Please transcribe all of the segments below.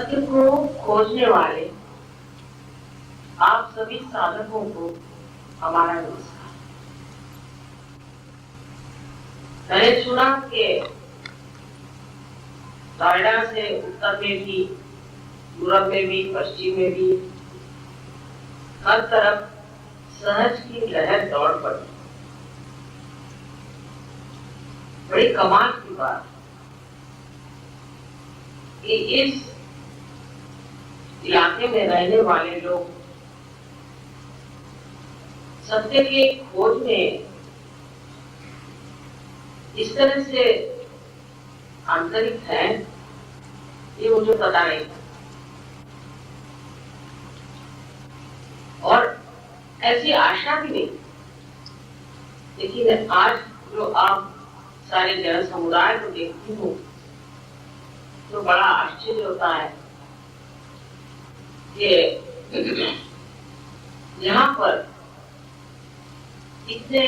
सत्य को खोजने वाले आप सभी साधकों को हमारा नमस्कार। मैंने सुना कि नोएडा से उत्तर में भी, यूरोप में भी, पश्चिम में भी हर तरफ सहज की लहर दौड़ पड़ी। बड़ी कमाल की बात कि इस इलाके में रहने वाले लोग सत्य की खोज में इस तरह से आंतरिक हैं, ये मुझे पता नहीं था। और ऐसी आशा भी नहीं, लेकिन आज जो आप सारे जन समुदाय को देखती हूँ तो बड़ा आश्चर्य होता है कि यहाँ पर इतने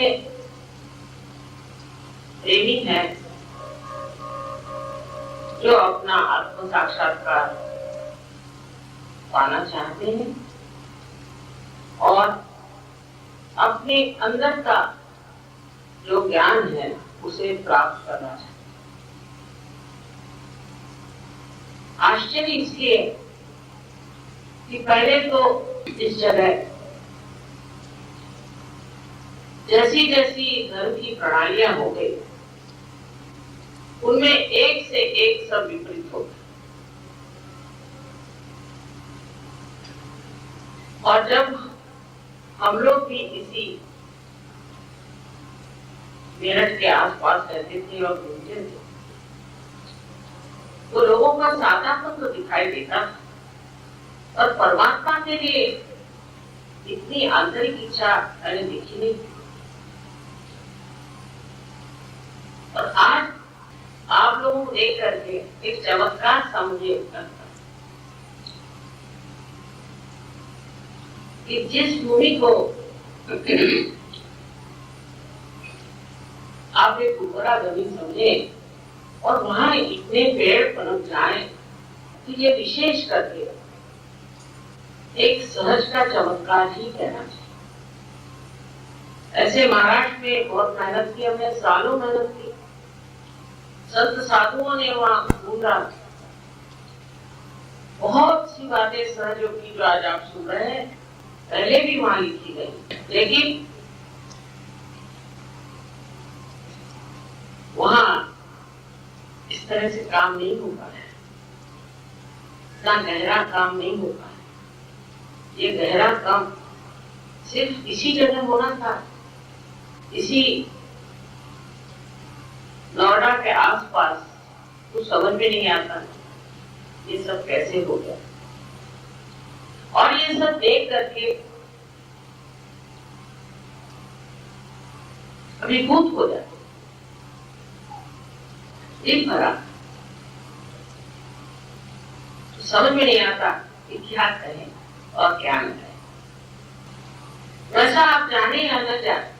प्रेमी हैं जो अपना आत्म साक्षात्कार पाना चाहते हैं और अपने अंदर का जो ज्ञान है उसे प्राप्त करना चाहते हैं। आश्चर्य इसलिए कि पहले तो इस जगह जैसी जैसी धर्म की प्रणालियां हो गई उनमें एक से एक सब विपरीत हो गए। और जब हम लोग भी इसी मेरठ के आसपास रहते थे और घूमते थे तो लोगों का सादापन तो दिखाई देता था और परमात्मा के लिए इतनी आंतरिक इच्छा मैंने देखी नहीं। और आज आप लोगों को देख करके एक चमत्कार सा मुझे लगता कि जिस भूमि को आप एक उर्वरा जमीन समझे और वहां इतने पेड़ पनप जाए तो ये विशेष करके एक सहज का चमत्कार ही कहना चाहिए। ऐसे महाराष्ट्र में बहुत मेहनत की, हमने सालों मेहनत की, संत साधुओं ने वहां ढूंढा, बहुत सी बातें सहजों की जो आज आप सुन रहे हैं पहले भी वहां लिखी गई, लेकिन वहां इस तरह से काम नहीं हो पाया, इतना गहरा काम नहीं हो पाया। ये गहरा काम सिर्फ इसी जगह होना था, इसी नोएडा के आसपास। कुछ समझ में नहीं आता ये सब कैसे हो गया। और ये सब देख करके अभिभूत हो जाते, दिल भरा, तो समझ में नहीं आता कि क्या कहें और क्या न कहें। वैसा आप जाने या न जाने,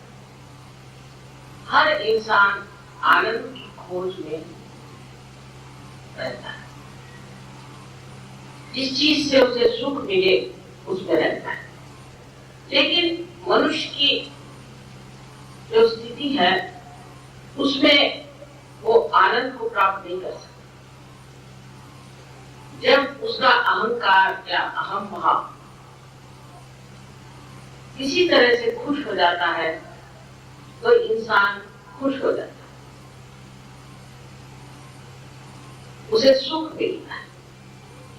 हर इंसान आनंद की खोज में रहता है। जिस चीज से उसे सुख मिले उसमें रहता है, लेकिन मनुष्य की जो स्थिति है उसमें वो आनंद को प्राप्त नहीं कर सकता। जब उसका अहंकार या अहम भाव किसी तरह से खुश हो जाता है तो इंसान खुश हो जाता है, उसे सुख मिलता है।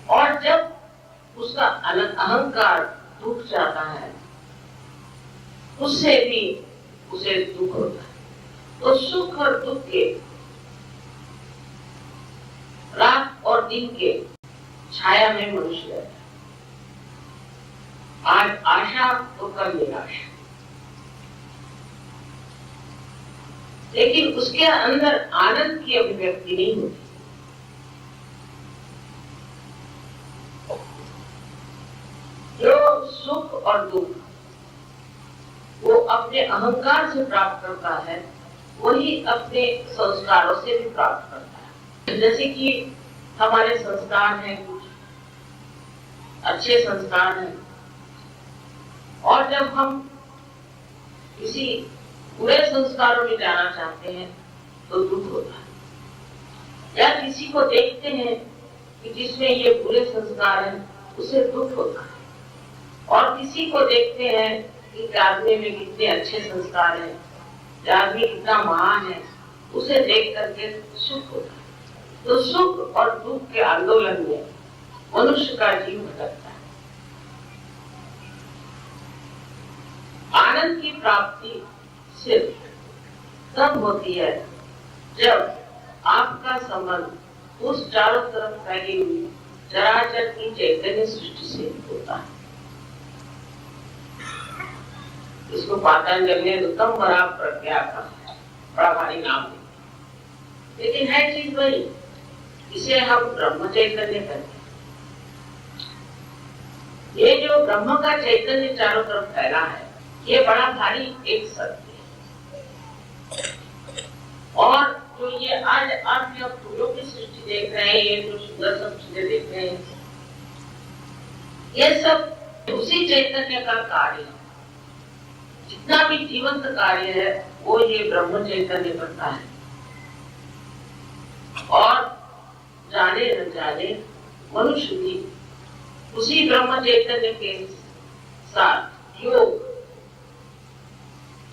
और जब उसका अहंकार टूट जाता है उससे भी उसे दुख होता है। तो सुख और दुख के, रात और दिन के छाया में मनुष्य रहता है। आज आशा तो कल निराशा, लेकिन उसके अंदर आनंद की अभिव्यक्ति नहीं होती। जो सुख और दुख वो अपने अहंकार से प्राप्त करता है वही अपने संस्कारों से भी प्राप्त करता है। जैसे कि हमारे संस्कार हैं कुछ, अच्छे संस्कार हैं। और जब हम किसी बुरे संस्कारों में जाना चाहते हैं तो दुख होता है, या किसी को देखते हैं कि जिसमें ये बुरे संस्कार हैं उसे दुख होता है, और किसी को देखते हैं कि आदमी में कितने अच्छे संस्कार हैं, आदमी कितना महान है, उसे देख करके सुख होता है। तो सुख और दुख के आंदोलन में मनुष्य का जीव भटकता है। आनंद की प्राप्ति सिर्फ तब होती है जब आपका संबंध उस चारों तरफ फैली हुई चराचर की चैतन्य सृष्टि से होता है। इसको पातंजलि ने उत्तम बड़ा प्रज्ञा का बड़ा भारी नाम दिया, लेकिन है चीज वही, इसे हम ब्रह्म चैतन्य कहते हैं। ये जो ब्रह्म का चैतन्य चारों तरफ फैला है, ये बड़ा भारी एक सत्य है। और जो ये आज आप जो फूलों की सृष्टि देख रहे हैं, ये जो सुंदर सब चीजें देख रहे हैं, ये सब उसी चैतन्य का कार्य है। जितना भी जीवंत कार्य है वो ये ब्रह्म चैतन्य करता है। और जाने न जाने मनुष्य भी उसी ब्रह्म चैतन्य के साथ योग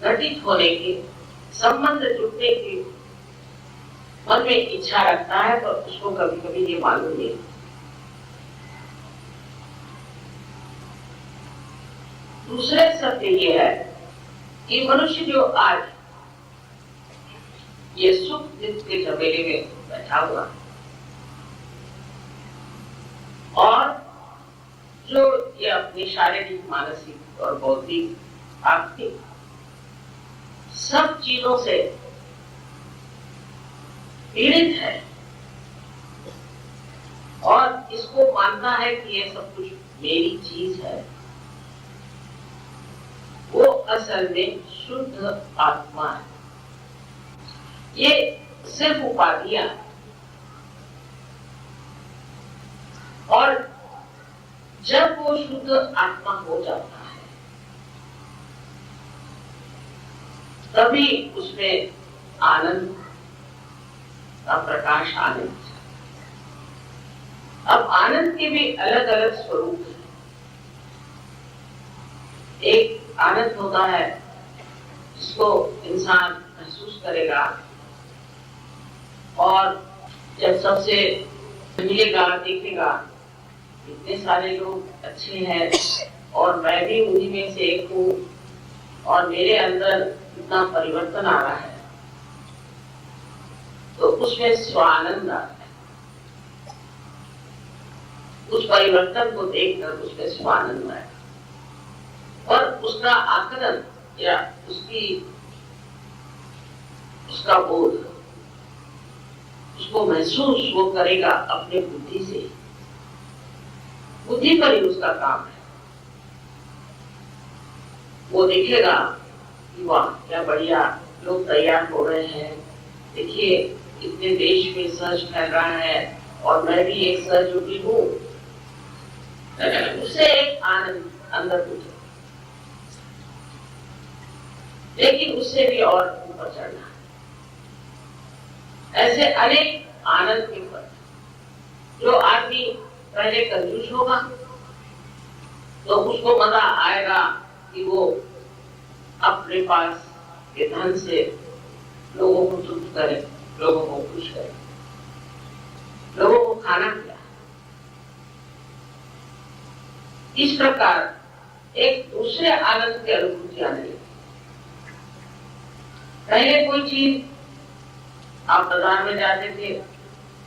घटित होने के, संबंध जुड़ने की मन में इच्छा रखता है, पर उसको कभी कभी ये मालूम नहीं। दूसरे सत्य ये है कि मनुष्य जो आज ये सुख दुख के झमेले में बैठा हुआ और जो ये अपनी शारीरिक, मानसिक और बौद्धिक, आर्थिक सब चीजों से पीड़ित है और इसको मानता है कि ये सब कुछ मेरी चीज है, वो असल में शुद्ध आत्मा है। ये सिर्फ उपाधियां, और जब वो शुद्ध आत्मा हो जाता है तभी उसमें आनंद का प्रकाश आने लगता है। अब आनंद के भी अलग अलग स्वरूप हैं। एक आनंद होता है जिसको इंसान महसूस करेगा और जब सबसे मिलेगा, देखेगा इतने सारे लोग अच्छे हैं और मैं भी उन्हीं में से एक हूँ और मेरे अंदर इतना परिवर्तन आ रहा है, तो उसमें स्वानंद आता है। उस परिवर्तन को देखकर उसमें स्वानंद आए और उसका आकलन या उसका बोध, उसको महसूस वो करेगा अपने बुद्धि से। बुद्धि पर ही उसका काम है। वो देखेगा कि वाह क्या बढ़िया लोग तैयार हो रहे हैं, देखिए इतने देश में सर्च फैल रहा है और मैं भी एक सहयोगी हूँ, उससे एक आनंद अंदर उठे। लेकिन उससे भी और ऊपर चढ़ना है। ऐसे अनेक आनंद के पद। जो आदमी पहले कंजूस होगा तो उसको मजा आएगा कि वो अपने पास के धन से लोगों को तृप्त करे, लोगों को खुश करे, लोगों को खाना खिलाए। इस प्रकार एक दूसरे आनंद की अनुभूति आने लगी। पहले कोई चीज आप बाजार में जाते थे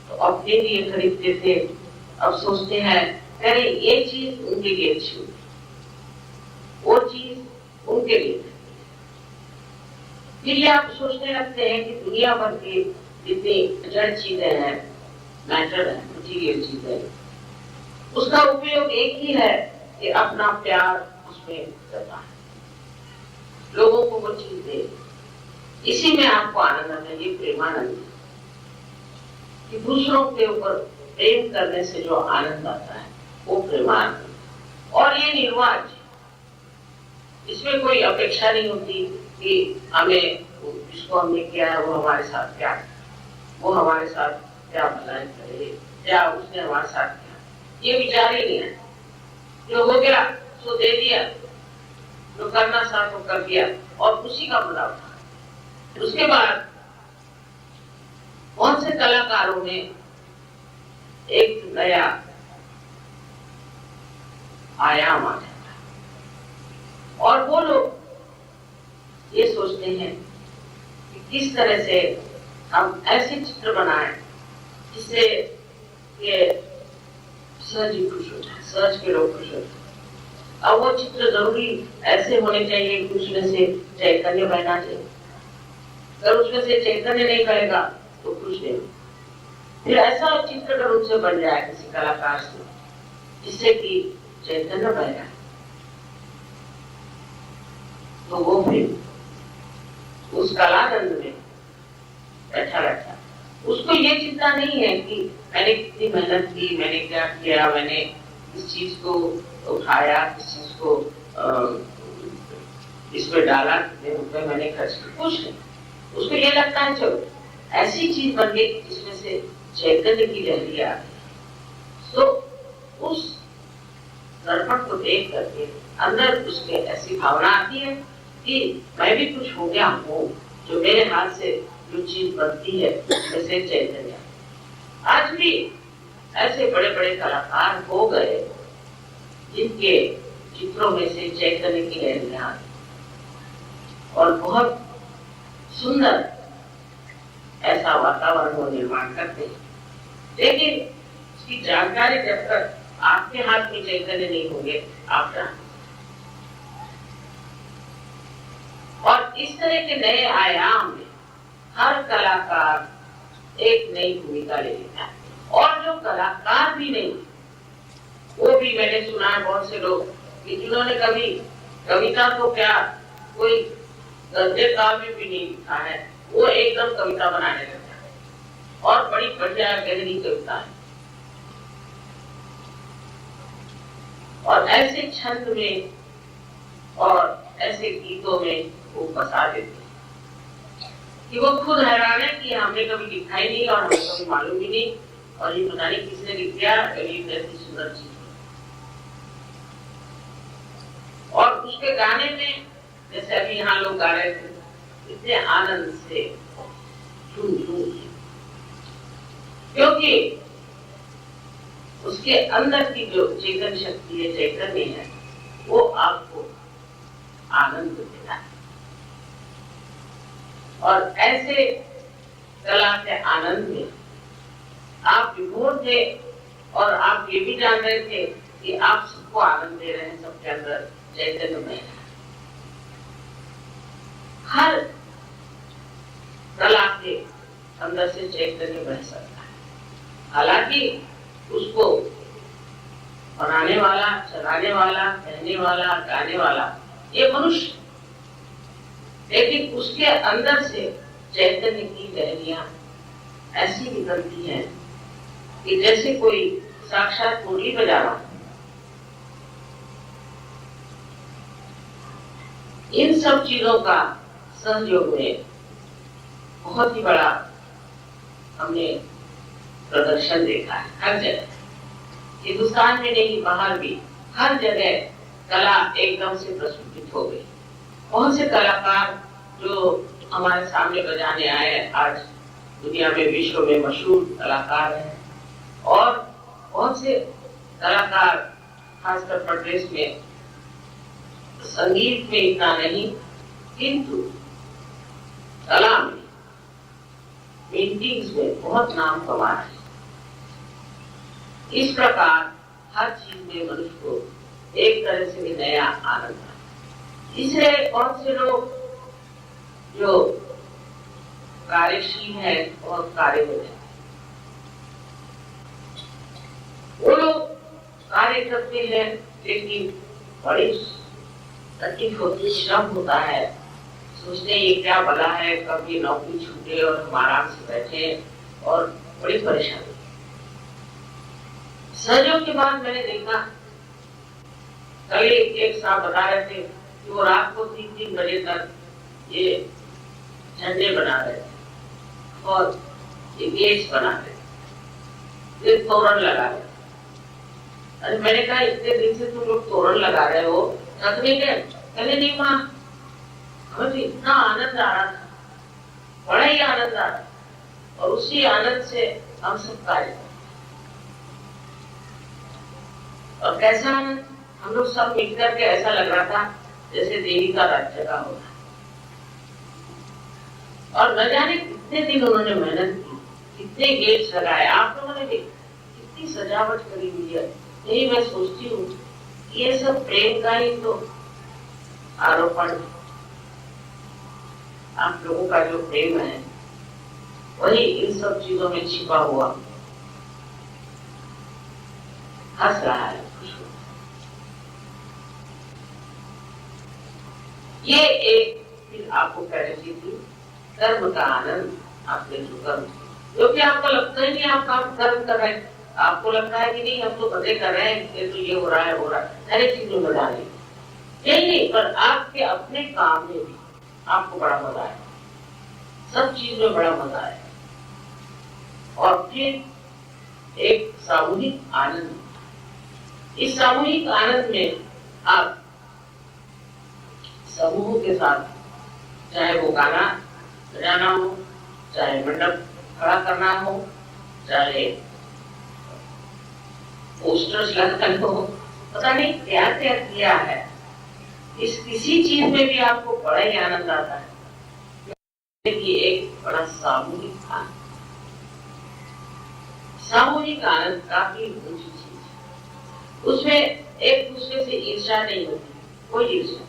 तो अपने लिए खरीदते थे, अब सोचते हैं अरे ये चीज उनके लिए अच्छी होगी, वो चीज उनके लिए। फिर ये आप सोचने लगते हैं कि दुनिया भर की जितनी जड़ चीजें हैं, मैटर है, मटीरियल चीजें, उसका उपयोग एक ही है कि अपना प्यार उसमें करना है, लोगों को वो चीज दे। इसी में आपको आनंद आता है। ये प्रेमानंद है कि दूसरों के ऊपर प्रेम करने से जो आनंद आता है वो प्रेमानंद। और ये निर्वाज, इसमें कोई अपेक्षा नहीं होती कि हमें जिसको हमने किया है वो हमारे साथ क्या, वो हमारे साथ क्या भलाई करे, क्या उसने हमारे साथ किया, ये विचार ही नहीं है। जो हो गया सो दे दिया, जो करना था तो कर दिया और उसी का बदलाव था। उसके बाद बहुत से कलाकारों ने एक नया आयाम आ जाता है और वो लोग ये सोचते हैं कि किस तरह से हम ऐसे चित्र बनाएं जिससे ये सहज ही खुश हो जाए, सहज के लोग खुश हो जाए। अब वो चित्र जरूरी ऐसे होने चाहिए कि उसमें से चैतन्य बहना चाहिए। अगर उसमें से चैतन्य नहीं बहेगा तो खुश नहीं। फिर ऐसा चित्र अगर उनसे बन जाए किसी कलाकार से जिससे कि चैतन्य बह जाए, तो वो फिर उस कलानंद में बैठा रहता। उसको ये चिंता नहीं है कि मैंने कितनी मेहनत की, मैंने क्या किया, मैंने इस चीज को उठाया, इस चीज को इसमें डाला, कितने रुपए मैंने खर्च किए, कुछ नहीं। उसको ये लगता है चलो ऐसी चीज बन गई जिसमें से चैतन्य की लहरी आ गई। तो उस दर्पण को देख करके अंदर उसके ऐसी भावना आती है कि मैं भी कुछ हो गया हूँ, जो मेरे हाथ से जो चीज बनती है जैसे चैतन्य। आज भी ऐसे बड़े बड़े कलाकार हो गए जिनके चित्रों में से चैतन्य की लहरियां आती और बहुत सुंदर ऐसा वातावरण वो निर्माण करते हैं। लेकिन इसकी जानकारी जब तक आपके हाथ में चैतन्य नहीं होंगे आप जान। और इस तरह के नए आयाम में हर कलाकार एक नई भूमिका ले लेता है। और जो कलाकार भी नहीं, वो भी मैंने सुना है बहुत से लोग कि जिन्होंने कभी कविता को क्या कोई गद्य काव्य भी नहीं लिखा है, वो एकदम कविता बनाने लगता है और बड़ी बढ़िया गहरी कविता है और ऐसे छंद में और ऐसे गीतों में वो बसा देते हैं कि वो खुद हैरान है कि हमने कभी लिखा ही नहीं और हमें कभी मालूम ही नहीं, और ये पता नहीं किसने लिख दिया, गरीब जैसी सुंदर चीज। और उसके गाने में जैसे अभी यहाँ लोग गा रहे थे, इतने आनंद से झूम झूम, क्योंकि उसके अंदर की जो चेतन शक्ति है, चैतन्य है, वो आपको आनंद देता है। और ऐसे कला के आनंद में आप विभोर थे और आप ये भी जान रहे थे कि आप सबको आनंद दे रहे हैं, सबके अंदर चैतन्य में है। हर कला के अंदर से चैतन्य बह सकता है, हालांकि उसको बनाने वाला, चलाने वाला, कहने वाला, गाने वाला ये मनुष्य, लेकिन उसके अंदर से चैतन्य की लहरियां ऐसी निकलती हैं कि जैसे कोई साक्षात मुरली बजा रहा। इन सब चीजों का सहयोग में बहुत ही बड़ा हमने प्रदर्शन देखा है हर जगह, हिंदुस्तान में नहीं बाहर भी हर जगह कला एकदम से प्रस्फुटित हो गई। बहुत से कलाकार जो हमारे सामने बजाने आए आज दुनिया में, विश्व में मशहूर कलाकार हैं, और बहुत से कलाकार खासकर प्रदेश में संगीत में इतना नहीं किंतु कला में, पेंटिंग्स में बहुत नाम कमा रहे हैं। इस प्रकार हर चीज में मनुष्य को एक तरह से भी नया आनंद है। इसलिए बहुत से लोग जो कार्यशील है और कार्य में है, वो लोग कार्य करते हैं लेकिन बड़ी तकलीफ होती, श्रम होता है, सोचते हैं ये क्या भला है, कब ये नौकरी छूटे और हम आराम से बैठे, और बड़ी परेशानी। सहयोग के बाद मैंने देखा कल एक साहब बता रहे थे कि वो रात को 3-3 बजे तक ये झंडे बना रहे थे और ये गेट्स बना रहे थे, ये तोरण लगा रहे थे। अरे मैंने कहा इतने दिन से तुम लोग तोरण लगा रहे हो, थक नहीं गए? कहले नहीं मां, हमें इतना आनंद आ रहा था, बड़ा ही आनंद आ रहा था, और उसी आनंद से हम सब कार्य करते। और कैसा आनंद, हम लोग सब मिलकर के ऐसा लग रहा था जैसे देवी का राज्य का होना। और न जाने कितने दिन उन्होंने मेहनत की, कितने गेट्स लगाए, आप लोगों ने देखा कितनी सजावट करी हुई है। यही मैं सोचती हूँ ये सब प्रेम का ही तो आरोपण है। आप लोगों का जो प्रेम है वही इन सब चीजों में छिपा हुआ हंस रहा है। ये एक फिर आपको कह रही थी कर्म का आनंद, आपने जो कर्म, क्योंकि आपको लगता है कि आप काम कर्म कर रहे हैं, आपको लगता है कि नहीं हम तो मजे कर रहे हैं, ये तो ये हो रहा है हो रहा है, हर एक चीज में मजा नहीं, यही नहीं, पर आपके अपने काम में भी आपको बड़ा मजा है, सब चीज में बड़ा मजा है। और फिर एक सामूहिक आनंद, इस सामूहिक आनंद में आप समूह के साथ, चाहे वो गाना बजाना हो, चाहे मंडप खड़ा करना हो, चाहे पोस्टर्स लगाना हो, पता नहीं क्या क्या किया है, इस किसी चीज में भी आपको बड़ा ही आनंद आता है। कि एक बड़ा सामूहिक आनंद, सामूहिक आनंद काफी ऊंची चीज है। उसमें एक दूसरे से ईर्ष्या नहीं होती, कोई ईर्ष्या,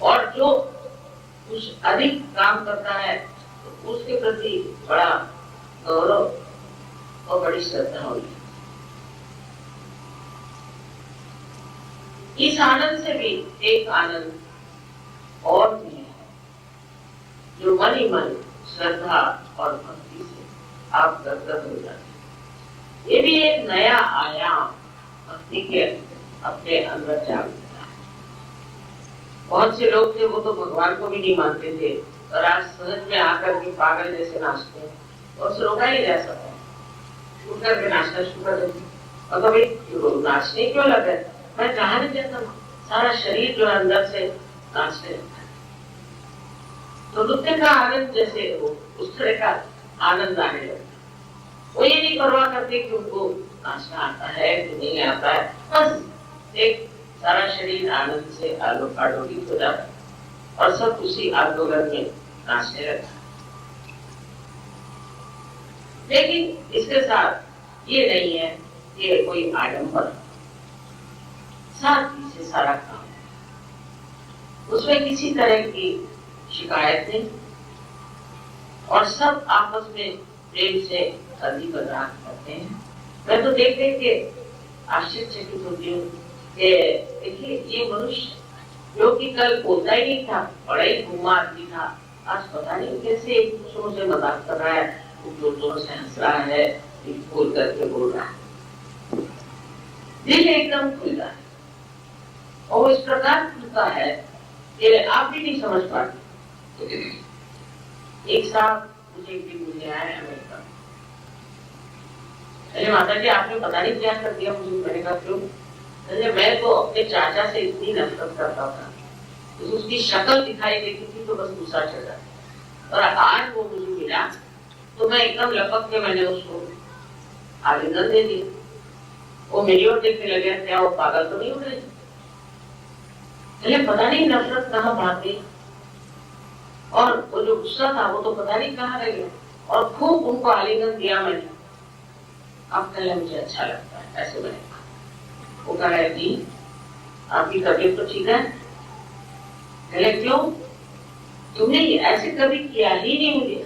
और जो कुछ अधिक काम करता है तो उसके प्रति बड़ा गौरव और बड़ी श्रद्धा होगी। इस आनंद से भी एक आनंद और भी है जो मन ही मन श्रद्धा और भक्ति से आप गदगद हो जाते हैं। ये भी एक नया आयाम भक्ति के अपने अंदर जागता है। बहुत से लोग थे वो तो भगवान को भी नहीं मानते थे, और आज सहज में आकर के पागल जैसे नाचते हैं, और उससे रोका ही जा सकता है, उठ करके नाचना शुरू कर देते। और कभी नाचने क्यों लगे, मैं कहा नहीं जाता, सारा शरीर जो अंदर से नाचने लगता है। तो नृत्य का आनंद जैसे हो, उस तरह का आनंद आने लगता है। वो ये नहीं परवाह करते कि उनको नाचना आता है कि नहीं आता है, बस एक सारा शरीर आनंद से आलोकित हो जाता है और सब उसी आंदोलन में नाचने लगता है। लेकिन इसके साथ ये नहीं है कि कोई आडंबर, साथ से सारा काम, उसमें किसी तरह की शिकायत नहीं, और सब आपस में प्रेम से शादी बर्दाश्त करते हैं। मैं तो देख देख के आश्चर्यचकित होती हूँ कि देखिए ये मनुष्य जो कि कल बोलता ही नहीं था, बड़ा ही घूमा आदमी था, आज पता नहीं कैसे एक दूसरों से मजाक कर रहा है, जोर से हंस रहा है, बोल करके बोल रहा है, दिल एकदम खुलता है। और इस प्रकार खुलता है कि आप भी नहीं समझ पाते। एक साहब मुझे एक दिन मिलने आए अमेरिका, अरे माता जी आपने पता नहीं क्या कर दिया मुझे। मैंने कहा क्यों? अरे मैं तो अपने चाचा से इतनी नफरत करता था, तो उसकी शक्ल दिखाई देती थी तो बस गुस्सा चढ़ जाता, और आज वो मुझे मिला तो मैं एकदम लपक के मैंने उसको आलिंगन दे दिया। वो मेरी ओर देखने लगे, क्या वो पागल तो नहीं हो रही? पता नहीं नफरत कहाँ भाग गई, और वो जो गुस्सा था वो तो पता नहीं कहाँ रह गया, और खूब उनको आलिंगन दिया मैंने। अब कहले मुझे अच्छा लगता है, ऐसे मैंने कहा। वो कह रहे जी आपकी तबीयत तो ठीक है? कहले क्यों, तुमने ऐसे कभी किया ही नहीं मुझे।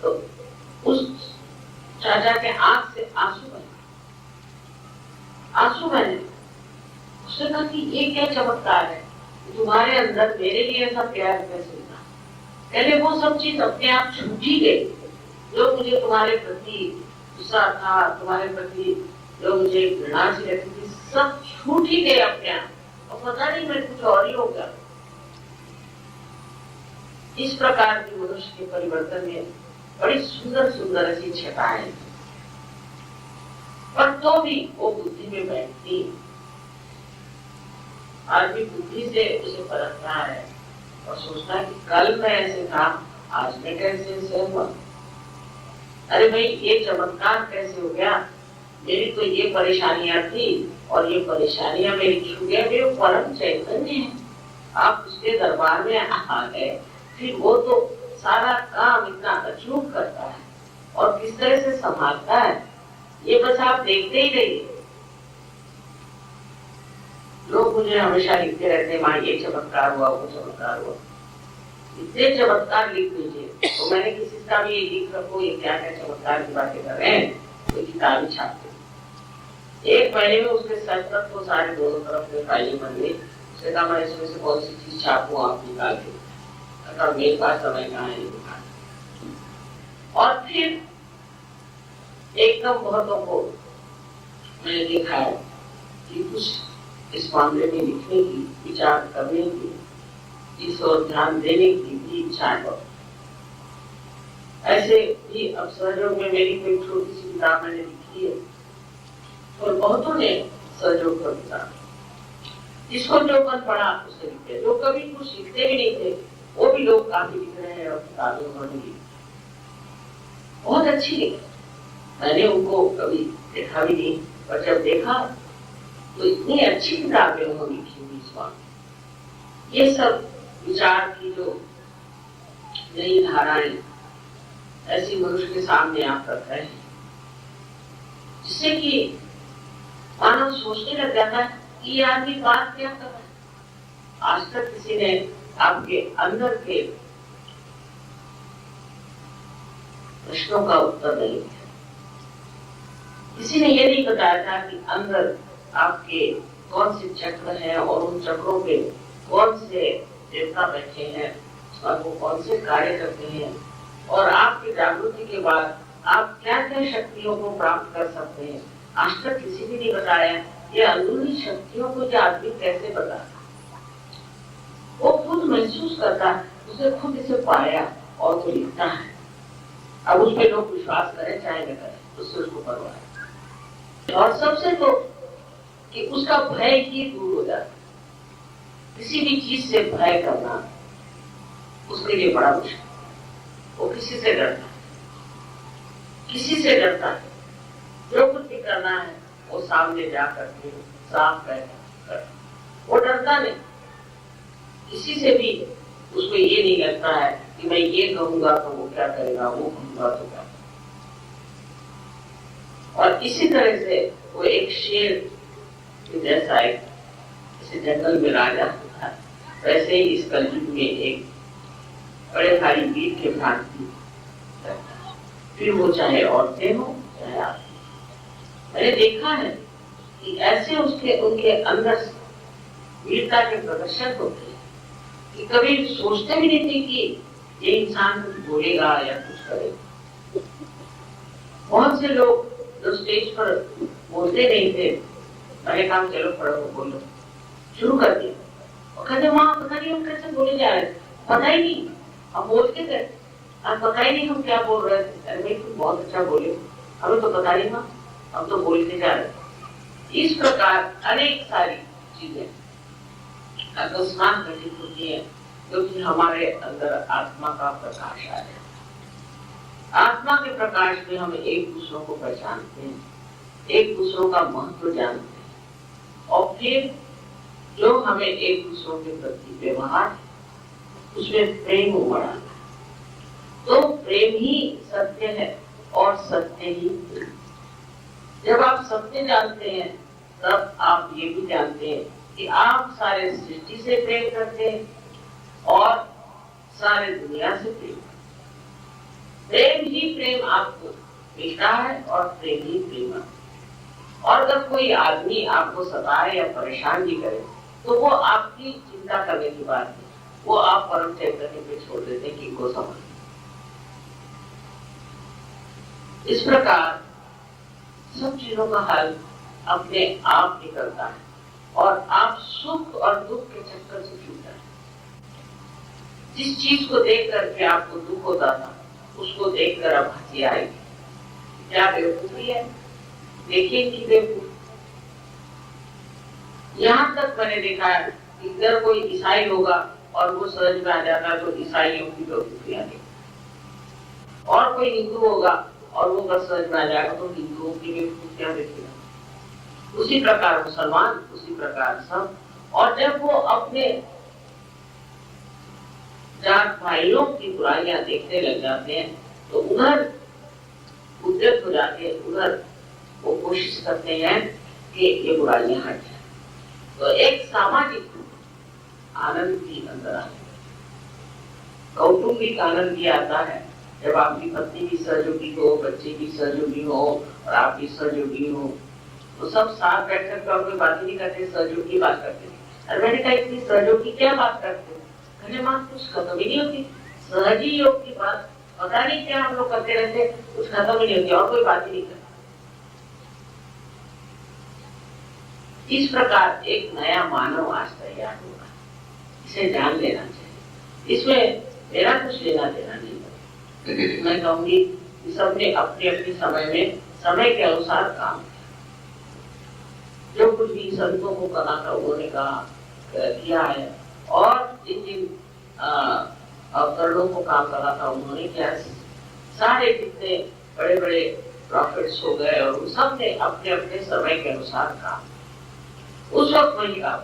तो उस चाचा के आंख से आंसू बने। उसने कहा कि ये क्या चमत्कार है, तुम्हारे अंदर मेरे लिए ऐसा प्यार कैसे हुआ? कहले वो सब चीज अपने आप छूट ही गई जो मुझे तुम्हारे प्रति गुस्सा था, तुम्हारे प्रति जो मुझे घृणा सी रहती थी, सब छूट ही गए अपने आप, और पता नहीं मैं कुछ और ही हो गया। इस प्रकार की मनुष्य के परिवर्तन में बड़ी सुंदर सुंदर ऐसी छटाएं, पर तो भी वो बुद्धि में बैठती है। आदमी बुद्धि से उसे परखता है और सोचता है कि कल मैं ऐसे था, आज मैं कैसे ऐसे हुआ। अरे भाई, ये चमत्कार कैसे हो गया? मेरी तो ये परेशानियां थी और ये परेशानियां मेरी छूट गई। वे परम चैतन्य है, आप उसके दरबार में आ गए, फिर वो तो सारा काम इतना अचूक करता है और किस तरह से संभालता है, ये बस आप देखते ही रहिए। लोग मुझे हमेशा लिखते रहते हैं, माँ ये चमत्कार हुआ, वो चमत्कार हुआ। इतने चमत्कार लिख दीजिए। तो मैंने किसी का भी लिख रखो, ये क्या क्या चमत्कार की बातें कर रहे हैं, तो किताब ही छाप दो। एक महीने में उसके सर तक तो सारे दोनों तरफ में फाइलें बन गई। उसने कहा मैं इसमें से कौन सी चीज छापूं, आप निकाल के। अगर मेरे पास समय कहाँ है निकाल। और फिर एकदम बहुतों को मैंने देखा है कि कुछ इस मामले में लिखने की, विचार करने की, इस ओर ध्यान देने की भी इच्छा है। ऐसे भी अवसरों में मेरी कोई छोटी सी किताब मैंने लिखी है और बहुतों ने सहयोग कर दिया। जिसको जो मन पड़ा उसे लिखे, जो कभी कुछ लिखते भी नहीं थे वो भी लोग काफी लिख रहे हैं और किताबें उन्होंने लिखी, बहुत अच्छी लिखी। मैंने उनको कभी देखा भी नहीं, पर जब देखा तो इतनी अच्छी किताबें उन्होंने लिखी हुई इस बात। ये सब विचार की जो नई धाराएं ऐसी मनुष्य के सामने आप रख रहे हैं, जिससे कि मानव सोचने लग जाता है कि ये आदमी बात क्या कर रहा है। आज तक किसी ने आपके अंदर के प्रश्नों का उत्तर नहीं दिया। किसी ने ये नहीं बताया था कि अंदर आपके कौन से चक्र हैं और उन चक्रों पे कौन से देवता बैठे हैं और वो कौन से कार्य करते हैं, और आपकी जागृति के बाद आप क्या क्या शक्तियों को प्राप्त कर सकते हैं। आज तक किसी ने नहीं बताया। ये अंदरूनी शक्तियों को ये आदमी कैसे बताता, वो खुद महसूस करता है, उसे खुद इसे पाया और वो लिखता है। अब उस पर लोग विश्वास करें चाहे न करें, उससे उसको परवाह है। और सबसे तो कि उसका भय ही दूर हो जाता है। किसी भी चीज से भय करना उसके लिए बड़ा मुश्किल। वो किसी से डरता है, किसी से डरता है। जो कुछ भी करना है वो सामने जा करके साफ कर, वो डरता नहीं। किसी से भी उसको ये नहीं लगता है कि मैं ये कहूंगा तो वो क्या करेगा, वो कहूंगा तो क्या। और इसी तरह से वो एक शेर जैसा एक इसे जंगल में राजा होता है, वैसे ही इस कलयुग में एक बड़े भारी वीर के भांति, फिर वो चाहे औरतें हो चाहे आप। मैंने देखा है कि ऐसे उसके उनके अंदर वीरता के प्रदर्शन होते हैं कि कभी सोचते भी नहीं थे कि ये इंसान कुछ बोलेगा या कुछ करेगा। बहुत से लोग जो स्टेज पर बोलते नहीं थे, मैंने कहा चलो पढ़ो बोलो, शुरू कर दिया। और कहते वहां पता नहीं हम कैसे बोले जा रहे थे, पता ही नहीं हम बोलते थे, अब पता ही नहीं हम क्या बोल रहे थे। अरे भाई तुम बहुत अच्छा बोले, हमें तो पता नहीं था, हम तो बोलते जा रहे थे। इस प्रकार अनेक सारी चीजें अकस्मात घटित होती है, क्योंकि हमारे अंदर आत्मा का प्रकाश आ है। आत्मा के प्रकाश में हम एक दूसरों को पहचानते हैं, एक दूसरों का महत्व जानते हैं, और फिर जो हमें एक दूसरों के प्रति व्यवहार उसमें प्रेम उमड़ा है। तो प्रेम ही सत्य है और सत्य ही प्रेम। जब आप सत्य जानते हैं तब आप ये भी जानते हैं कि आप सारे सृष्टि से प्रेम करते हैं और सारे दुनिया से प्रेम। प्रेम ही प्रेम आपको मिलता है और प्रेम ही प्रेम आपको। और अगर कोई आदमी आपको सताए या परेशान भी करे तो वो आपकी चिंता करने की बात है, वो आप परम चैतन्य पे छोड़ देते हैं कि इनको समझ। इस प्रकार सब चीजों का हल अपने आप निकलता है और आप सुख और दुख के चक्कर से छूट जाए। जिस चीज को देख करके आपको दुख होता था, उसको देखकर अब हंसी आएगी। क्या बेवकूफी है? देखिए कि बेवकूफ। यहाँ तक मैंने देखा है कि अगर कोई ईसाई होगा और वो समझ में आ जाता तो ईसाइयों की बेवकूफी आ गई, और कोई हिंदू होगा और वो बस समझ में आ जाएगा तो हिंदुओं की बेवकूफियां देखेगा। उसी प्रकार मुसलमान, उसी प्रकार सब। और जब वो अपने जात भाइयों की बुराइयां देखने लग जाते हैं तो उधर उद्यत हो जाते हैं, उधर वो कोशिश करते हैं कि ये बुराइयां हट जाए। तो एक सामाजिक आनंद भी अंदर आता है, कौटुंबिक आनंद भी आता है। जब आपकी पत्नी भी सहयोगी हो, बच्चे भी सहयोगी हो और आप भी सहयोगी हो, तो सब साथ बैठकर तो कोई बात ही नहीं करते, सहयोग की बात करते हैं। और मैंने कहा इतनी सहयोग की क्या बात करते हो? कहने मां कुछ खत्म ही नहीं होती, सहजी योग की बात पता नहीं क्या हम लोग करते रहते, कुछ खत्म ही नहीं होती और कोई बात ही नहीं करती। इस प्रकार एक नया मानव आज तैयार होगा, इसे जान लेना चाहिए। इसमें मेरा कुछ लेना देना नहीं है। मैं कहूंगी कि सबने अपने अपने समय में समय के अनुसार काम किया। जो कुछ भी संतों को करना था उन्होंने कहा किया है, और जिन जिन अवतरणों को काम करना था उन्होंने किया। सारे जितने बड़े बड़े प्रॉफिट्स हो गए और उन सब ने अपने अपने समय के अनुसार काम, उस वक्त वही काम।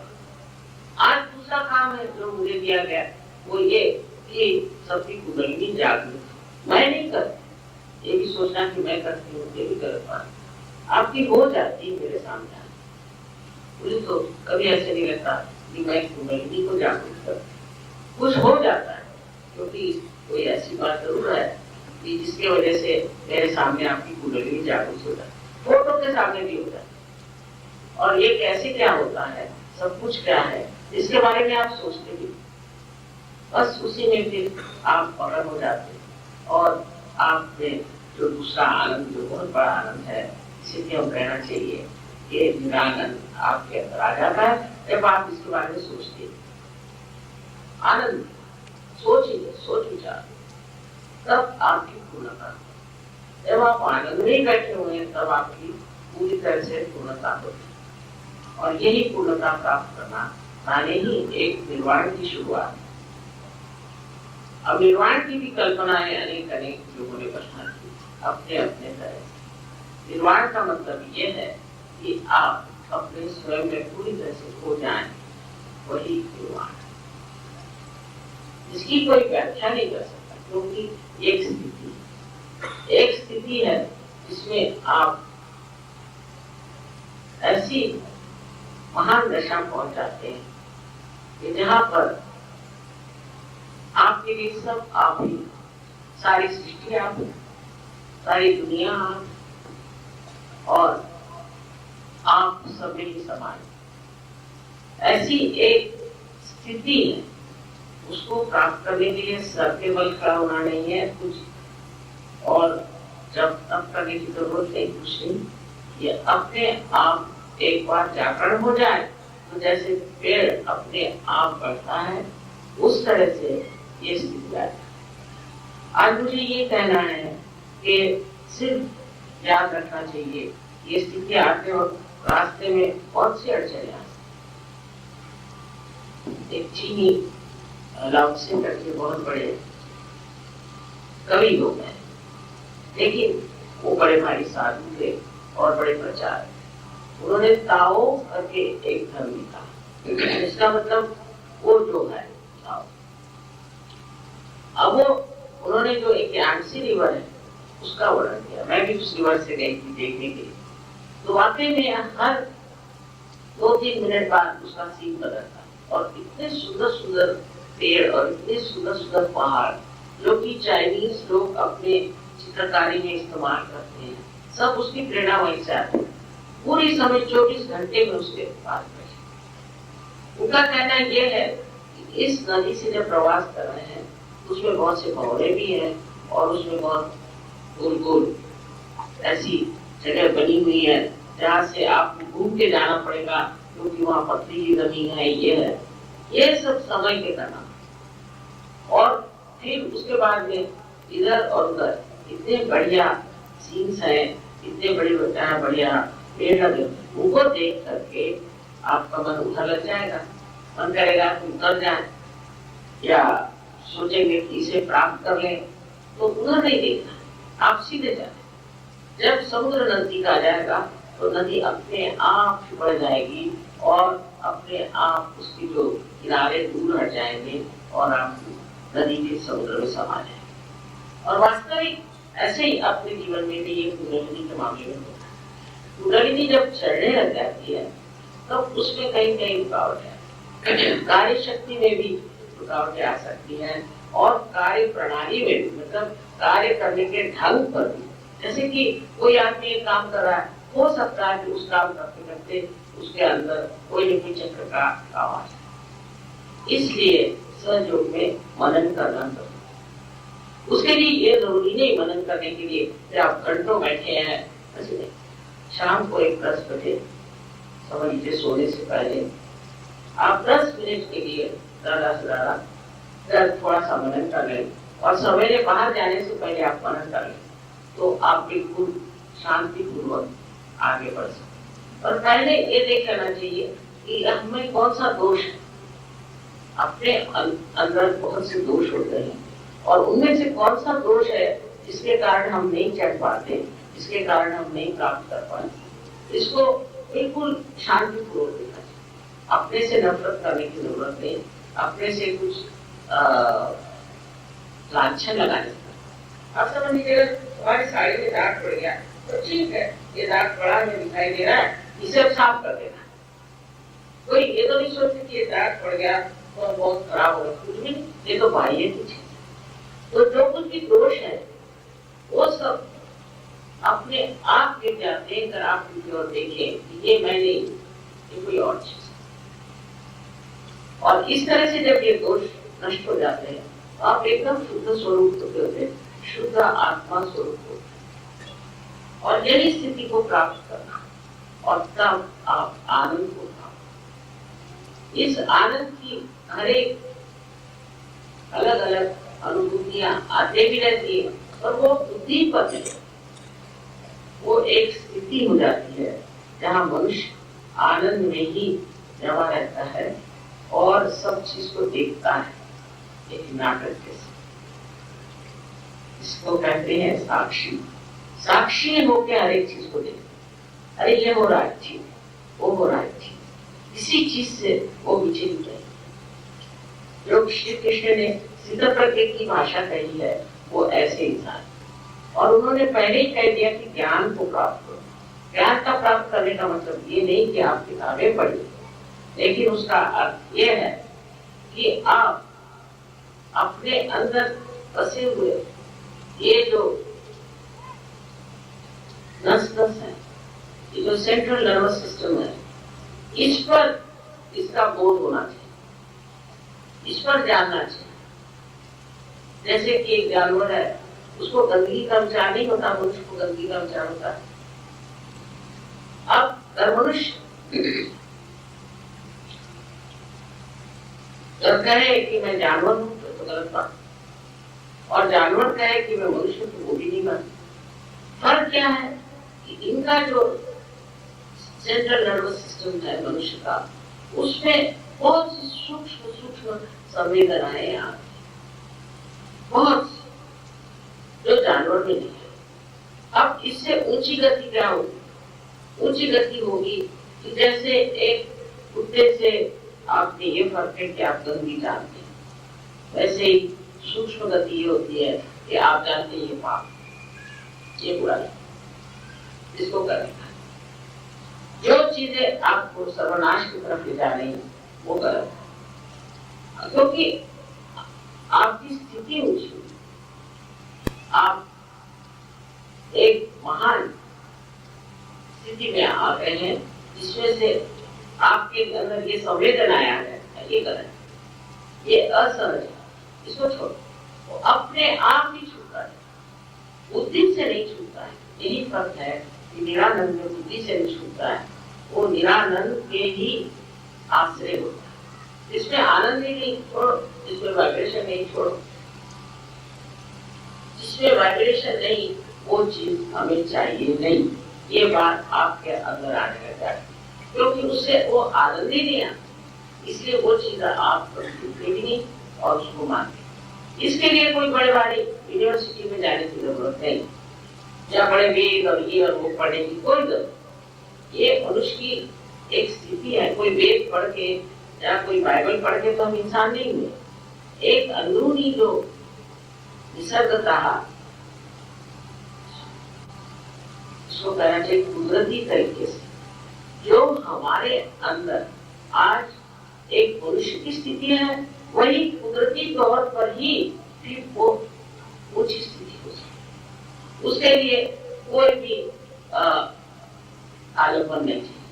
आज दूसरा काम है जो मुझे दिया गया, वो ये कि सबकी कुंडलिनी जागृत। मैं नहीं करती, ये भी सोचना कि मैं करती हूँ, ये भी गलत बात। आपकी हो जाती है मेरे सामने, मुझे तो कभी ऐसे नहीं लगता कि मैं कुंडलिनी को जागृत करती। कुछ हो जाता है क्योंकि कोई ऐसी बात जरूर है कि जिसके वजह से मेरे सामने आपकी कुंडलिनी जागृत हो जाती, फोटो के सामने भी हो जाती। और ये कैसे क्या होता है, सब कुछ क्या है, इसके बारे में आप सोचते भी, बस उसी में फिर आप मगन हो जाते हैं। और आप में जो दूसरा आनंद, जो बहुत बड़ा आनंद है, इसे हम कहना चाहिए, ये निरानंद आपके अंदर आ जाता है जब आप इसके बारे में सोचते हैं। आनंद सोचिए, सोच विचार, तब आपकी पूर्णता। जब आप आनंद में बैठे हुए हैं तब आपकी पूरी तरह से पूर्णता होती है। और यही पूर्णता प्राप्त करना माने ही एक निर्वाण की शुरुआत। अब निर्वाण की भी कल्पनाएं अनेक अनेक लोगों ने बना की अपने अपने तरह। निर्वाण का मतलब ये है कि आप अपने स्वयं में पूरी तरह से खो जाएं, वही निर्वाण, जिसकी कोई व्याख्या नहीं कर सकता, क्योंकि एक स्थिति है जिसमें आप ऐसी महान दशा पहुंच जाते हैं कि जहां पर आपके लिए सब आप ही, सारी सृष्टि आप, सारी दुनिया आप, और आप सब में ही समान। ऐसी एक स्थिति है, उसको प्राप्त करने के लिए सर के बल खड़ा होना नहीं है कुछ, और जब तब करने की जरूरत नहीं, कुछ नहीं। ये अपने आप एक बार जागरण हो जाए तो जैसे पेड़ अपने आप बढ़ता है, उस तरह से ये स्थिति आए। आज मुझे ये कहना है कि सिर्फ याद रखना चाहिए, ये स्थिति आते और रास्ते में बहुत सी अड़चने आती। एक चीनी लाओत्से करके बहुत बड़े कवि लोग हैं, लेकिन वो बड़े भारी साधु थे और बड़े प्रचार। उन्होंने ताओ करके एक धर्म लिखा, इसका मतलब वो जो है ताओ। अब वो उन्होंने जो एक यांसी रिवर है उसका वर्णन किया। मैं भी उस रिवर से गई थी देखने के लिए, तो वाकई में हर 2-3 मिनट बाद उसका सीन बदलता, और इतने सुंदर सुंदर पेड़ और इतने सुंदर सुंदर पहाड़ जो कि चाइनीज लोग अपने चित्रकारी में इस्तेमाल करते हैं, सब उसकी प्रेरणा वहीं से आती है। पूरी समय 24 घंटे में उसके पास बैठे। उनका कहना यह है कि इस नदी से जब प्रवास कर रहे हैं उसमें बहुत से भंवरे भी हैं और उसमें बहुत गोल गोल ऐसी जगह बनी हुई है जहाँ से आपको घूम के जाना पड़ेगा क्योंकि वहाँ पथरीली जमीन है, ये सब समय के करना। और फिर उसके बाद में इधर और उधर इतने बढ़िया सीन्स हैं, इतने बड़े बढ़िया पेड़ लगे, उनको देख करके आपका मन उधर लग जाएगा, मन करेगा कि उतर जाए या सोचेंगे कि इसे प्राप्त कर लें, तो उधर नहीं देखना, आप सीधे जाए। जब समुद्र नजदीक आ जाएगा तो नदी अपने आप बढ़ जाएगी और अपने आप उसकी जो किनारे दूर हट जाएंगे और आप नदी के समुद्र में समा जाएंगे। और वास्तविक ऐसे ही अपने जीवन में भी ये कुंडलिनी के मामले में होता है। कुंडलिनी जब चढ़ने लग जाती है तब उसमें कई कई रुकावट है, कार्य शक्ति में भी रुकावटें आ सकती हैं और कार्य प्रणाली में भी, मतलब कार्य करने के ढंग पर भी। जैसे कि कोई आदमी एक काम कर रहा है, हो सकता है कि उस काम करते करते उसके अंदर कोई न कोई चक्र का आवाज है, इसलिए सहयोग में मनन करना जरूरी। उसके लिए ये जरूरी नहीं मनन करने के लिए कि आप घंटों बैठे हैं, ऐसे नहीं। शाम को एक 10 बजे समझ लीजिए सोने से पहले आप 10 मिनट के लिए ज्यादा से ज्यादा थोड़ा सा मनन कर लें और सवेरे बाहर जाने से पहले आप मनन कर लें, तो आप बिल्कुल शांतिपूर्वक आगे बढ़ सकते। और पहले ये देख लेना चाहिए कि हमें कौन सा दोष है। अपने अंदर बहुत से दोष होते हैं और उनमें से कौन सा दोष है जिसके कारण हम नहीं चढ़ पाते, जिसके कारण हम नहीं प्राप्त कर पाते, इसको बिल्कुल शांतिपूर्वक देखना चाहिए। अपने से नफरत करने की जरूरत नहीं, अपने से कुछ लांछन लगाने का। आप समझ लीजिएगा तुम्हारी साड़ी में दाग पड़ गया तो ठीक है, ये दाग पड़ा में दिखाई दे रहा है, इसे अब साफ कर देना। कोई ये तो नहीं सोचते कि ये दाग पड़ गया तो बहुत खराब होगा, कुछ भी नहीं, ये तो बाह्य कुछ है। तो जो कुछ भी दोष है वो सब अपने आप गिर जाते हैं अगर आप उनकी ओर देखें, ये मैं नहीं, ये कोई और चीज। और इस तरह से जब ये दोष नष्ट हो जाते हैं तो आप एकदम शुद्ध स्वरूप होते हैं, शुद्ध आत्मा स्वरूप होते हैं। और यही स्थिति को प्राप्त करना और तब आप आनंद को प्राप्त। इस आनंद की हर एक अलग अलग अनुभूतियां आते भी रहती है और वो बुद्धि पर है, वो एक स्थिति हो जाती है जहाँ मनुष्य आनंद में ही जमा रहता है और सब चीज को देखता है एक नाटक के साथ। इसको कहते हैं साक्षी। साक्षी होकर हर एक चीज को देखते, अरे ये हो रहा है ठीक, वो हो रहा है ठीक, इसी चीज से वो विचलित है। जो श्री कृष्ण ने सिद्ध प्रज्ञ की भाषा कही है वो ऐसे इंसान, और उन्होंने पहले ही कह दिया कि ज्ञान को प्राप्त करो। ज्ञान का प्राप्त करने का मतलब ये नहीं कि आप किताबें पढ़िए, लेकिन उसका अर्थ ये है कि आप अपने अंदर बसे हुए ये जो नस है, ये जो सेंट्रल नर्वस सिस्टम है, इस पर इसका बोध होना चाहिए, इस पर जानना चाहिए। जैसे कि एक जानवर है, उसको गंदगी का विचार नहीं होता, मनुष्य को गंदगी का विचार होता है। अब अगर मनुष्य जब कहे कि मैं जानवर हूं तो गलत बात, और जानवर कहे कि मैं मनुष्य हूं तो वो भी नहीं बात। फर्क क्या है कि इनका जो सेंट्रल नर्वस सिस्टम है मनुष्य का, उसमें बहुत सी सूक्ष्म सूक्ष्म संवेदनाएं आती, बहुत जो जानवर में नहीं है। अब इससे ऊंची गति क्या होगी? ऊंची गति होगी कि जैसे एक कुत्ते से आपने ये फर्क है कि आप गंदगी जानते हैं, वैसे ही सूक्ष्म गति ये होती है कि आप जानते हैं ये पाप, ये बुरा है, इसको करना। जो चीजें आपको सर्वनाश की तरफ ले जा रही हैं वो गलत है, क्योंकि आपकी स्थिति ऊंची हुई, आप एक महान स्थिति में आ गए हैं जिसमें से आपके अंदर ये संवेदना आया है, ये गलत है, ये असहज है, इसको छोड़ो। वो अपने आप ही छूटता है, बुद्धि से नहीं छूटता है। यही फर्क है कि निरानंद जो बुद्धि से नहीं छूटता है वो निरानंद के ही आश्रय होता है। जिसमें आनंद ही नहीं छोड़ो, जिसमें वाइब्रेशन नहीं छोड़ो, जिसमें वाइब्रेशन नहीं वो चीज हमें चाहिए नहीं। ये बात आपके अंदर आने लग जाए, क्योंकि उससे वो आनंद ही नहीं आता, इसलिए वो चीज आप छूटते भी नहीं और उसको मानते। इसके लिए कोई बड़े बड़े यूनिवर्सिटी में जाने की जरूरत नहीं, या बड़े वेद और ये और वो पढ़ने की कोई जरूरत। ये मनुष्य की एक स्थिति है। कोई वेद पढ़ के या कोई बाइबल पढ़ के तो हम इंसान नहीं हुए। एक अंदरूनी जो निसर्गता, इसको कहना चाहिए कुदरती तरीके से, जो हमारे अंदर आज एक मनुष्य की स्थिति है, वही कुदरती तौर पर ही फिर वो उच्च स्थिति हो सकती। उसके लिए कोई भी आलम्बन नहीं चाहिए,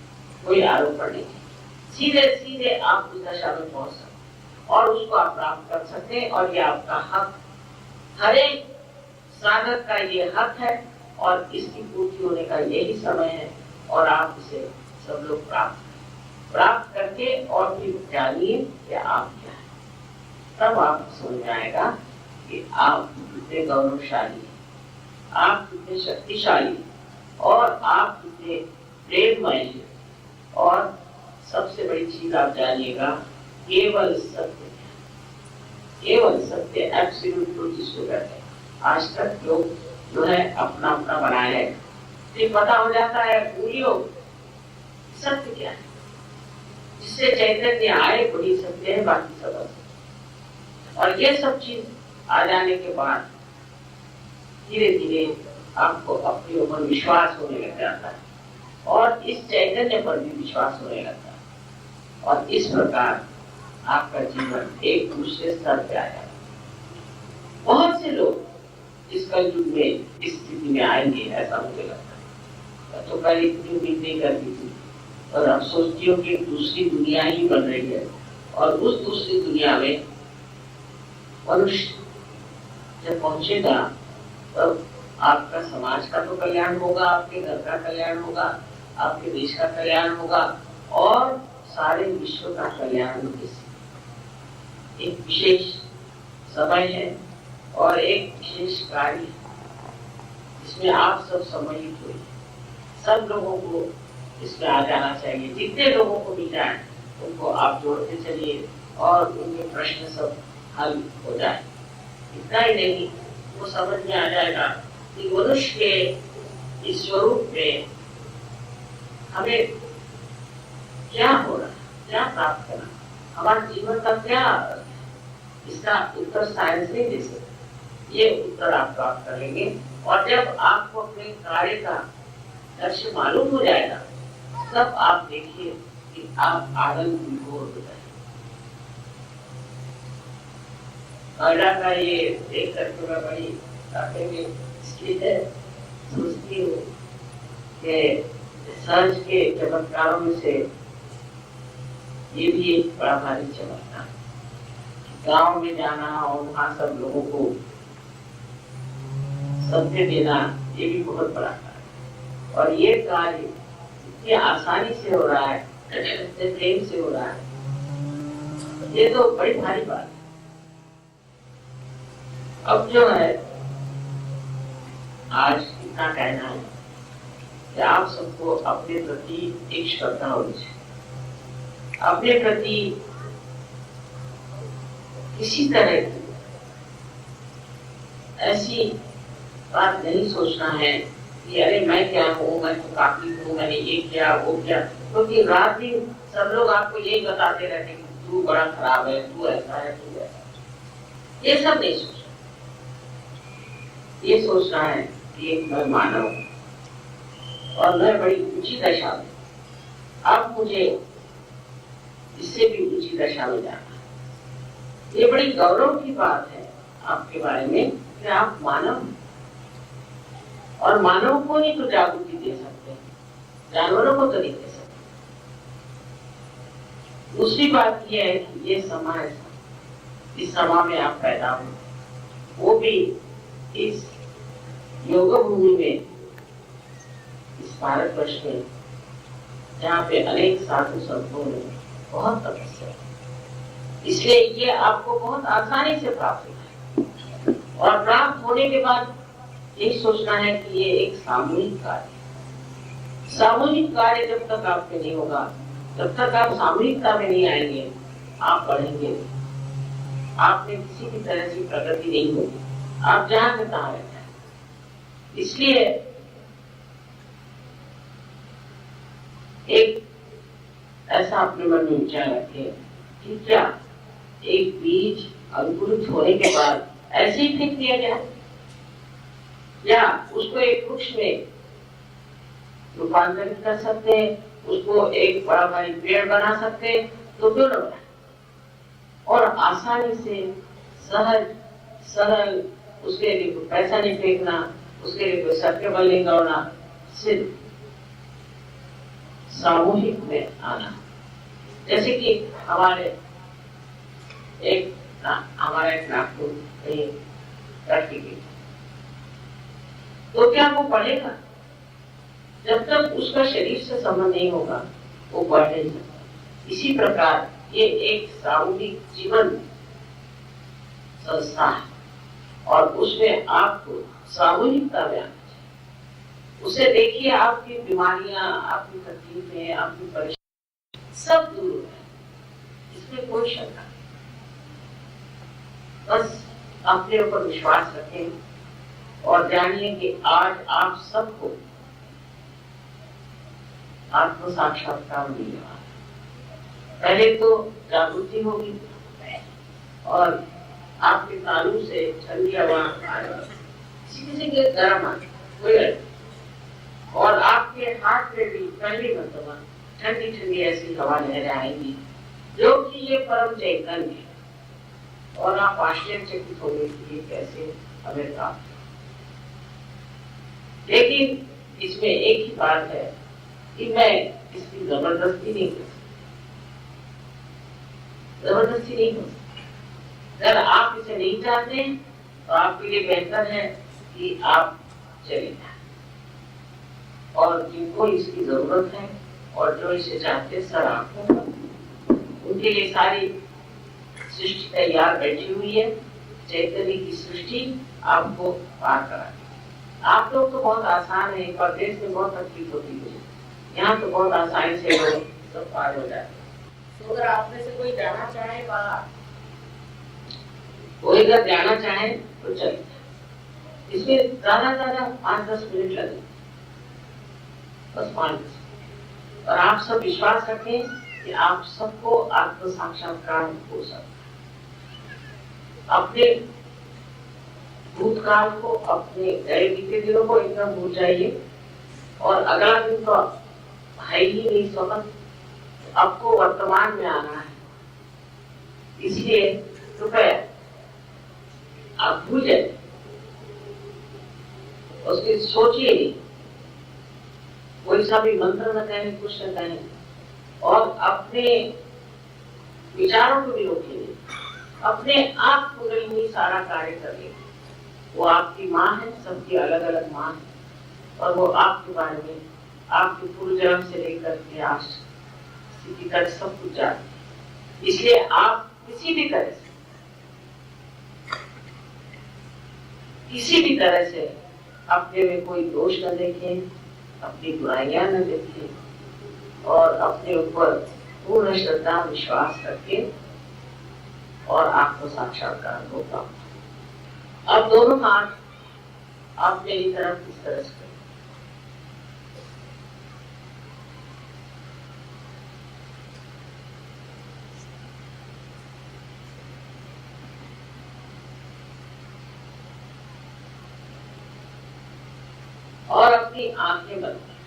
कोई आरोपण नहीं चाहिए, सीधे सीधे आप उस दशा में पहुंच सकते और उसको आप प्राप्त कर सकते हैं। और ये आपका हक, हर एक साधक का ये हक है और इसकी पूर्ति होने का यही समय है। और आप इसे सब लोग प्राप्त करके और फिर जानिए कि आप क्या है, तब आपको समझ में आएगा कि आप कितने गौरवशाली हैं, आप कितने शक्तिशाली और आप कितने प्रेममय हैं। और सबसे बड़ी चीज आप जानिएगा, केवल सत्य, केवल सत्य, एब्सोल्यूट ट्रूथ जिसको कहते हैं। आज तक लोग जो है अपना अपना बनाए है, ये पता हो जाता है पूरी सत्य क्या है, जिससे चैतन्य आए वही सत्य है, बाकी सब असत्य। और ये सब चीज आ जाने के बाद धीरे धीरे आपको अपने ऊपर विश्वास होने लग जाता है और इस चैतन्य पर भी विश्वास होने लगता है। और इस प्रकार आपका जीवन एक दूसरे स्तर पे आ जाता है। बहुत से लोग इस कलयुग में इस स्थिति में आएंगे, ऐसा मुझे लगता है। तो पहले इतनी उम्मीद नहीं करती थी और अब सोचती हूँ कि दूसरी दुनिया ही बन रही है और उस दूसरी दुनिया में मनुष्य जब पहुंचेगा तब आपका समाज का तो कल्याण होगा, आपके घर का कल्याण होगा, आपके देश का कल्याण होगा और सारे विश्व का कल्याण होगा। एक विशेष समय है और एक विशेष कार्य जिसमें आप सब सम्मिलित हुए। सब लोगों को इसमें आ जाना चाहिए, जितने लोगों को मिल जाए उनको आप जोड़ते चलिए और उनके प्रश्न सब हल हो जाए। इतना ही नहीं, वो समझ में आ जाएगा कि मनुष्य के इस स्वरूप में हमें क्या हो रहा है, क्या प्राप्त करना, हमारे जीवन का क्या, इसका उत्तर साइंस नहीं दे सकते। ये उत्तर आप प्राप्त करेंगे और जब आपको अपने कार्य का लक्ष्य मालूम हो जाएगा तब आप देखिए कि आप आनंद विभोर हो जाएंगे। नोएडा का ये देख करके मैं बड़ी स्थित है, सोचती हूँ कि सांझ के चमत्कारों में से ये भी एक बड़ा भारी चमत्कार। गांव में जाना और वहां सब लोगों को सत्य देना, ये भी बहुत बड़ा कार्य। और ये कार्य इतनी आसानी से हो रहा है, इतने प्रेम से हो रहा है, ये तो बड़ी भारी बात है। अब जो है आज इतना कहना है कि आप सबको अपने प्रति एक श्रद्धा होनी चाहिए। अपने प्रति किसी तरह की ऐसी बात नहीं सोचना है कि अरे मैं क्या हूँ, मैं तो काफी हूँ, मैंने ये किया वो किया, क्योंकि रात दिन सब लोग आपको यही बताते रहते हैं कि तू बड़ा खराब है, तू ऐसा है, तू ऐसा है। ये सब नहीं सोचना, ये सोचना है कि मैं मानव हूँ और मैं बड़ी ऊंची दशा में, अब मुझे इससे भी ऊंची दशा में जाना है। ये बड़ी गौरव की बात है आपके बारे में कि आप मानव हैं और मानव को ही तो जागृति दे सकते हैं, जानवरों को तो नहीं दे सकते। दूसरी बात यह है कि ये समय, इस समय में आप पैदा हुए, वो भी इस योग भूमि में, इस इस भारतवर्ष में, जहाँ पे अनेक साधु संतों ने बहुत तपस्या की, इसलिए ये आपको बहुत आसानी से प्राप्त होता है। और प्राप्त होने के बाद यही सोचना है कि ये एक सामूहिक कार्य है। सामूहिक कार्य जब तक आपके नहीं होगा, जब तक आप सामूहिकता में नहीं आएंगे, आप बढ़ेंगे नहीं, आप में किसी भी तरह की प्रगति नहीं होगी, आप जहां से तहां रह जाएंगे। इसलिए एक ऐसा अपने मन में विचार रखें कि क्या एक बीज अंकुरित होने के बाद ऐसे ही फेंक दिया जाए, या उसको एक वृक्ष में रूपांतरित कर सकते हैं, उसको एक बड़ा भारी पेड़ बना सकते हैं, तो दोनों बनाए और आसानी से सहज सरल, उसके लिए कोई पैसा नहीं फेंकना, उसके लिए कोई सत्य बल नहीं गढ़ना, सिर्फ सामूहिक में आना। जैसे कि हमारा एक नागपुर प्रैक्टिकल, तो क्या वो पढ़ेगा? जब तक उसका शरीर से संबंध नहीं होगा वो पढ़ नहीं सकता। इसी प्रकार ये एक सामूहिक जीवन संस्था है और उसमें आपको सामूहिकता में आना चाहिए। उसे देखिए, आपकी बीमारियां, आपकी तकलीफें, आपकी परेशानी सब दूर है, इसमें कोई शंका नहीं। बस अपने ऊपर विश्वास रखें और जानिए कि आज आप सबको आत्म साक्षात्कार मिलने वाला। पहले तो जागृति होगी और आपके कानों से ठंडी हवा किसी के गर्म आए, और आपके हाथ में भी पहली मरतबा ठंडी ठंडी ऐसी हवा लहरें आएगी, जो कि ये परम चैतन्य है। और आप आश्चर्यचकित होंगे कि ये कैसे हमें प्राप्त है। लेकिन इसमें एक ही बात है कि मैं इसकी जबरदस्ती नहीं कर सकती, जबरदस्ती नहीं हो सकती। अगर आप इसे नहीं चाहते तो आपके लिए बेहतर है कि आप चले जाएं, और जिनको इसकी जरूरत है और जो इसे चाहते सर आंखों पर, उनके लिए सारी सृष्टि तैयार बैठी हुई है। चैतन्य की सृष्टि आपको पार कराएगी। आप लोग तो बहुत आसान है, परदेश में बहुत तकलीफ होती है, यहाँ तो बहुत आसानी से लोग सब पार हो जाते हैं। तो अगर आप में से कोई जाना चाहे बाहर, कोई अगर जाना चाहे तो चले जाए। इसमें ज्यादा 5-10 मिनट लगे, बस 5-10 मिनट। और आप सब विश्वास रखें कि आप सबको आत्म साक्षात्कार हो सकता है। अपने भूतकाल को, अपने गए बीते दिनों को एकदम भूल जाइए, और अगला दिन तो है ही नहीं इस वक्त, आपको वर्तमान में आना है। इसलिए कृपया आप भूल जाइए, उसकी सोचिए नहीं, कोई सा भी मंत्र न कहें, कुछ न कहें, और अपने विचारों को भी रोकिए। अपने आप को ही सारा कार्य करिए। वो आपकी माँ है, सबकी अलग अलग माँ है, और वो आपके बारे में, आपके पूर्व जन्म से लेकर के आज स्थिति तक सब कुछ जानते हैं। इसलिए आप किसी भी तरह से अपने में कोई दोष न देखें, अपनी बुराइयां न देखें, और अपने ऊपर पूर्ण श्रद्धा विश्वास रखें, और आपको साक्षात्कार होगा। अब दोनों हाथ आप मेरी तरफ इस तरह से, और अपनी आंखें बंद करें,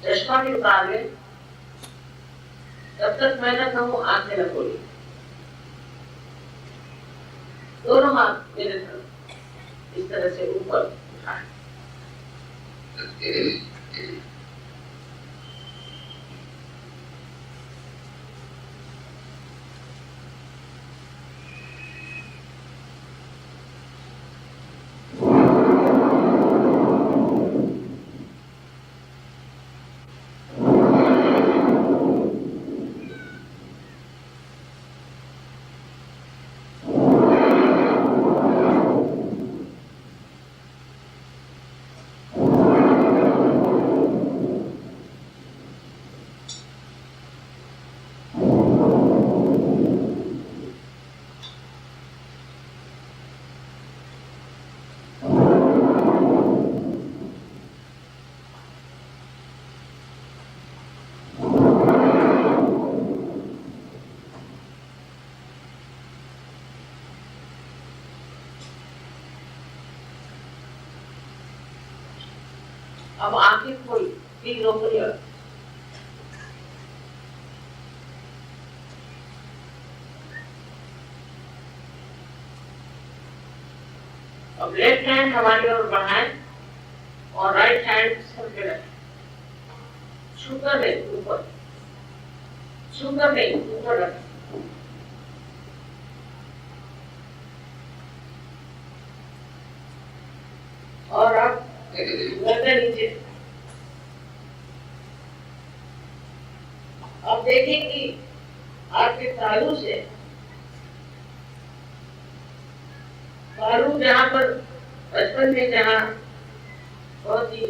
चश्मा भी उतार लें। जब तक मैं न कहूं आंखें न खोली। दोनों हाथ मेरे तरफ इस तरह से ऊपर उठाएं। अब आंखें खोली, प्लीज ओपन योर। अब लेफ्ट हैंड हमारी ओर बढ़ाएं और राइट हैंड सर पे रखें। छूकर नहीं, ऊपर, छूकर नहीं, ऊपर रखें। और अब गर्दन नीचे। अब देखें कि आपके तालू से, तालू जहां पर बचपन में जहां बहुत ही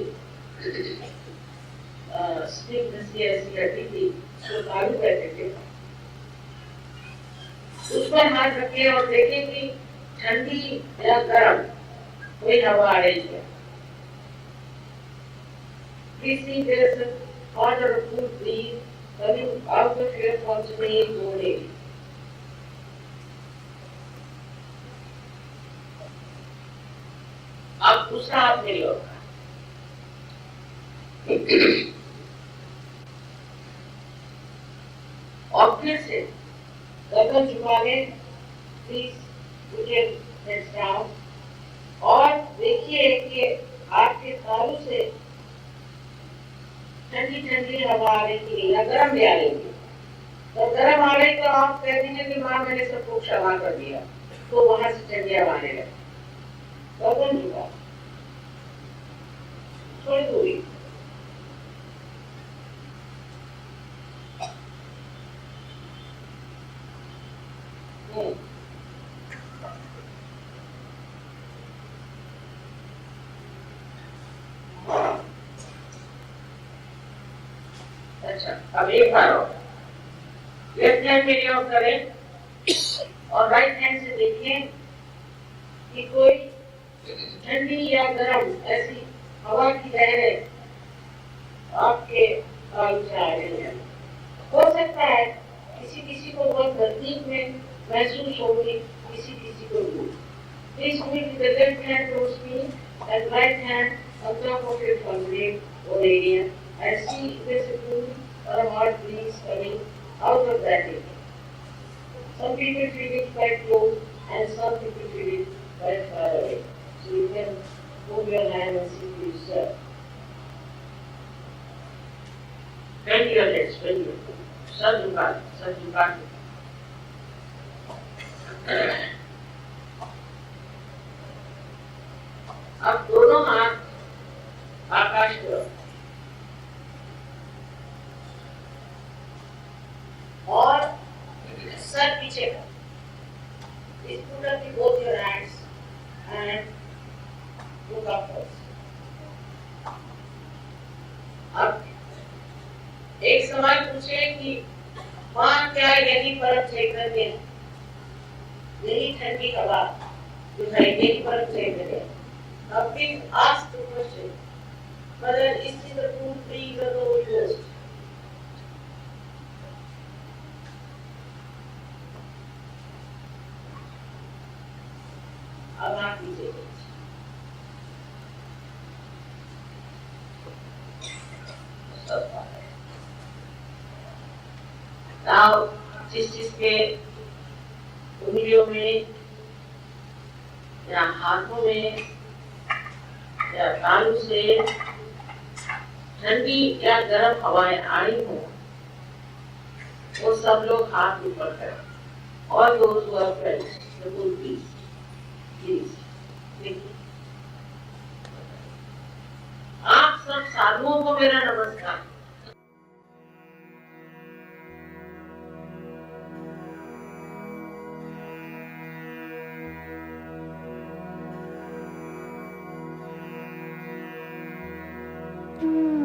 स्निग्ध ऐसी हड्डी थी, तो तालू कहते थे, उस पर हाथ रखें और देखें कि ठंडी या गर्म कोई हवा आ रही है। किसी तरह से hot or cool breeze coming out of your functioning body. अब दूसरा हाथ में लो और फिर से गर्दन झुका लें, please put your heads down, और देखिए कि आपके तालू से ठंडी ठंडी हवा आ रही है या गर्म भी आ रही है। तो गर्म आ रही तो आप कह दीजिए कि माँ मैंने सबको क्षमा कर दिया, तो वहां से ठंडी हवा आने लगे। गर्दन झुका, थोड़ी दूरी, अच्छा। अब एक बार और लेफ्ट हैंड में योग करें और राइट हैंड से देखें कि कोई ठंडी या गर्म ऐसी हवा की लहरें आपके तालू से आ रही है। हो सकता है किसी किसी को बहुत नजदीक में महसूस होगी, किसी किसी को दूर। Please put the left hand towards me and right hand on top of your fundamental or area and see if there's a cool or a hot breeze coming out of that area. Some people feel it quite close and some people feel it quite far away. So you can move your hand and see for yourself. Bend your legs, bend your feet. Sir झुका, sir झुका। अब दोनों हाथ आकाश की ओर और sir पीछे कर। Please put up both your hands and look upwards. अब एक सवाल पूछे कि मां क्या यही परत क्षेत्र में यही ठंडी हवा दिखाई यही परत क्षेत्र में? Now please ask the question whether is this the cool breeze or the Holy Ghost? अब आप नीचे now जिसके उंगलियों में या हाथों में या तालू से ठंडी या गर्म हवाएं आई हो, वो सब लोग हाथ ऊपर करें। All those who are friends, the cool breeze, please. देखिए, आप सब साधुओं को मेरा नमस्कार। Mm-hmm.